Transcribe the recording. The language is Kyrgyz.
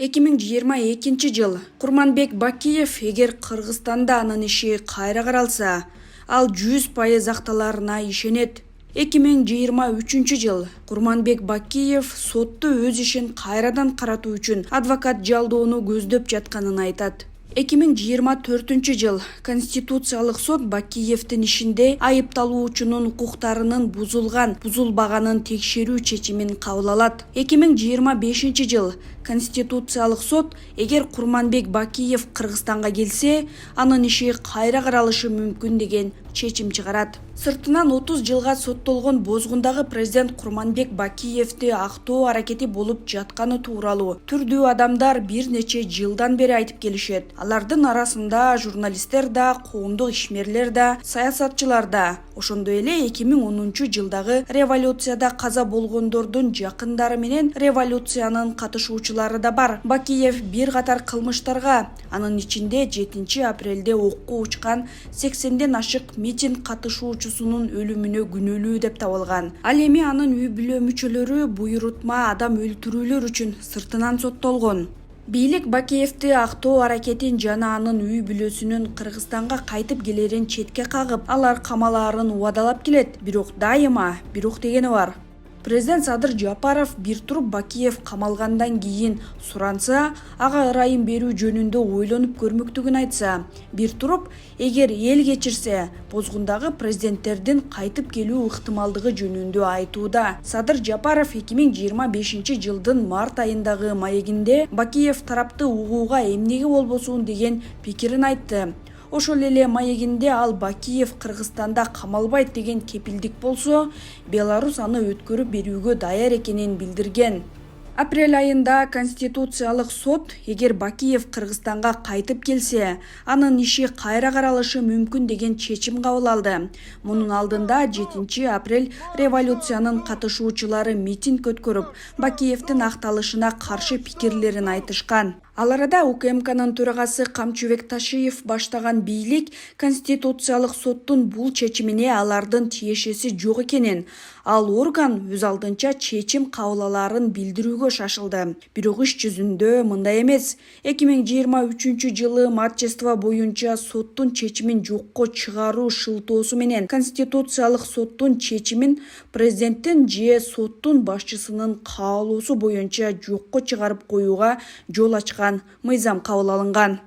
2022 Курманбек Бакиев эгер Кыргызстанда анын иши кайра каралса, ал 100% акталарына ишенет. 2023 Курманбек Бакиев сотто өз ишин кайрадан каратуу үчүн адвокат жалдоону көздөп жатканын айтат. 2024 Конституциялык сот Бакиевдин ишинде айыпталуучунун укуктарынын бузулбаганын текшерүү чечимин кабыл алат. 2025 Конституциялык сот эгер Курманбек Бакиев Кыргызстанга келсе, анын иши кайра каралышы мүмкүн деген чечим чыгарат. Сыртынан 30 жылга соттолгон бозгундагы президент Курманбек Бакиевди актоо аракети болуп жатканы тууралуу түрдүү адамдар бир нече жылдан бери айтып келишет. Алардын арасында журналисттер да, коомдук ишмерлер да, саясатчылар да. Ошондой эле 2010 жылдагы революцияда каза болгондордун жакындары менен революциянын катышуучулары да бар. Бакиев бир катар кылмыштарга, анын ичинде 7 апрелде окко учкан 80ден ашык митинг катышуучусунун өлүмүнө күнөөлүү деп табылган. Ал эми анын үй бүлө мүчөлөрү буйрутма адам өлтүрүүлөр үчүн сыртынан соттолгон. Бийлик Бакиевди актоо аракетин жана анын үй бүлөсүнүн Кыргызстанга кайтып келерин четке кагып, алар камалаарын убадалап келет. Бирок дайыма бирок дегени бар. Президент Садыр Жапаров бир туруп Бакиев камалгандан кийин суранса, ага ырайым берүү жөнүндө ойлонуп көрмөктүгүн айтса, бир туруп эгер эл кечирсе, бозгундагы президенттердин кайтып келүү ыктымалдыгы жөнүндө айтууда. Садыр Жапаров 2025 жылдын март айындагы маегинде Бакиев тарапты угууга эмнеге болбосун деген пикирин айтты. Ошол эле маегинде ал Бакиев Кыргызстанда камалбайт деген кепилдик болсо, Беларусь аны өткөрүп берүүгө даяр экенин билдирген. Апрель айында Конституциялык сот эгер Бакиев Кыргызстанга кайтып келсе, анын иши кайра каралышы мүмкүн деген чечим кабыл алды. Мунун алдында 7 апрель революциянын катышуучулары митинг өткөрүп, Бакиевдин акталышына каршы пикирлерин айтышкан. Ал арада УКМКнын төрагасы Камчыбек Ташиев баштаган бийлик Конституциялык соттун бул чечимине алардын тиешеси жок экенин, ал орган өз алдынча чечим кабыл алаарын билдирүүгө шашылды. Бирок иш жүзүндө мындай эмес. 2023 жылы матчество боюнча соттун чечимин жокко чыгаруу шылтоосу менен Конституциялык соттун чечимин президенттин же соттун башчысынын каалоосу боюнча жокко чыгарып коюуга жол ачкан мыйзам кабыл алынган.